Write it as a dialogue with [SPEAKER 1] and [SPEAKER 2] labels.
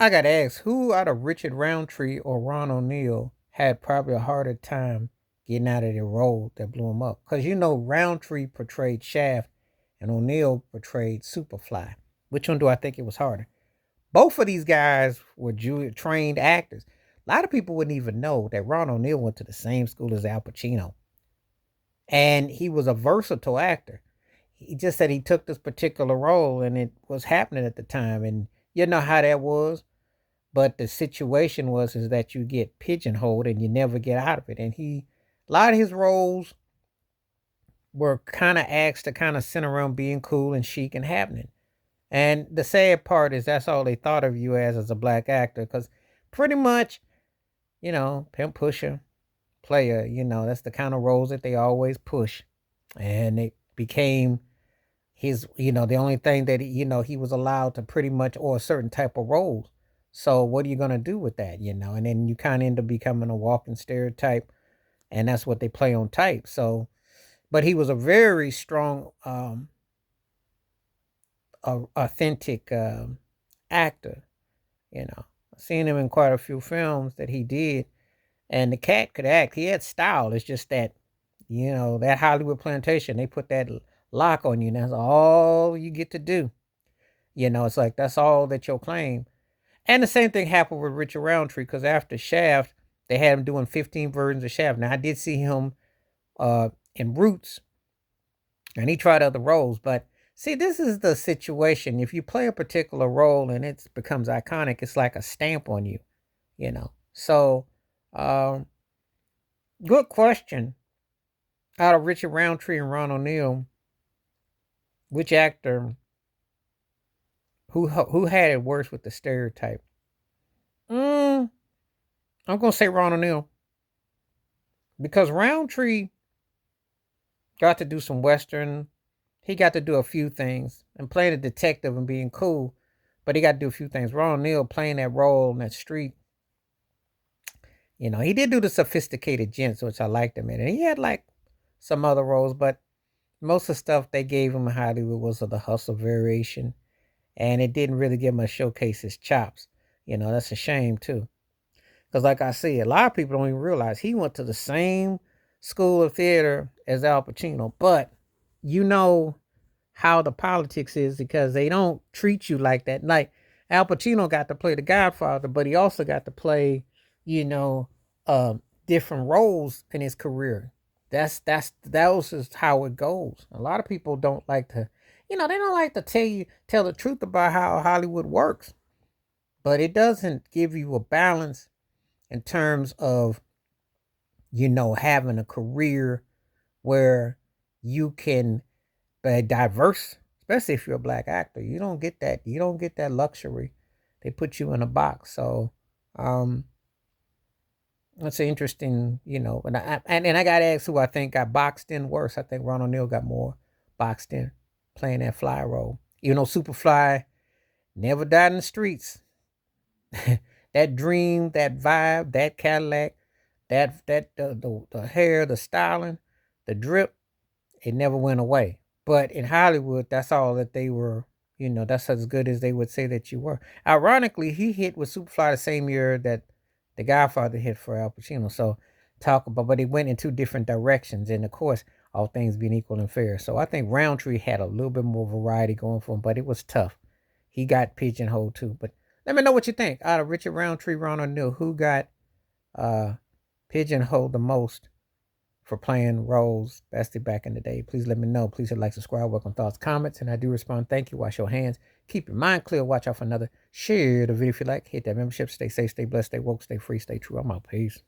[SPEAKER 1] I got asked who out of Richard Roundtree or Ron O'Neal had probably a harder time getting out of the role that blew him up. Because Roundtree portrayed Shaft and O'Neal portrayed Superfly. Which one do I think it was harder? Both of these guys were trained actors. A lot of people wouldn't even know that Ron O'Neal went to the same school as Al Pacino. And he was a versatile actor. He just said he took this particular role and it was happening at the time. And you know how that was. But the situation was is that you get pigeonholed and you never get out of it. And a lot of his roles were kind of asked to kind of center around being cool and chic and happening. And the sad part is that's all they thought of you as a black actor, because pretty much, pimp pusher, player, that's the kind of roles that they always push. And it became his, the only thing that, he was allowed to pretty much, or a certain type of roles. So what are you going to do with that, And then you kind of end up becoming a walking stereotype. And that's what they play on type. So, but he was a very strong, authentic actor. I've seen him in quite a few films that he did, and the cat could act. He had style. It's just that, that Hollywood plantation, they put that lock on you, and that's all you get to do. It's like that's all that you'll claim. And the same thing happened with Richard Roundtree, because after Shaft, they had him doing 15 versions of Shaft. Now I did see him in Roots, and he tried other roles, but see, this is the situation. If you play a particular role and it becomes iconic, it's like a stamp on you, So, um, good question. Out of Richard Roundtree and Ron O'Neal, which actor who had it worse with the stereotype? Mm, I'm gonna say Ron O'Neal, because Roundtree got to do some western. He got to do a few things and playing a detective and being cool, but he got to do a few things. Ron O'Neal playing that role in that street. He did do the sophisticated gents, which I liked him in. And he had like some other roles, but most of the stuff they gave him in Hollywood was of the hustle variation. And it didn't really give him a showcase his chops. That's a shame too. Because like I said, a lot of people don't even realize he went to the same school of theater as Al Pacino. But how the politics is, because they don't treat you like that. Like Al Pacino got to play the Godfather, but he also got to play, you know, different roles in his career. That was just how it goes. A lot of people don't like to, they don't like to tell the truth about how Hollywood works. But it doesn't give you a balance in terms of, having a career where you can be diverse, especially if you're a black actor. You don't get that. You don't get that luxury. They put you in a box. So, that's an interesting, and I got asked who I think got boxed in worse. I think Ron O'Neal got more boxed in playing that fly role. Superfly never died in the streets. That dream, that vibe, that Cadillac, the hair, the styling, the drip, it never went away. But in Hollywood, that's all that they were. That's as good as they would say that you were. Ironically, he hit with Superfly the same year that The Godfather hit for Al Pacino. So but it went in two different directions. And of course, all things being equal and fair. So I think Roundtree had a little bit more variety going for him, but it was tough. He got pigeonholed too. But let me know what you think. Out of Richard Roundtree, Ron O'Neal, who got uh, pigeonholed the most for playing roles bested back in the day? Please let me know. Please hit like, subscribe, welcome thoughts, comments, and I do respond. Thank you. Wash your hands. Keep your mind clear. Watch out for another. Share the video if you like. Hit that membership. Stay safe, stay blessed, stay woke, stay free, stay true. I'm out. Peace.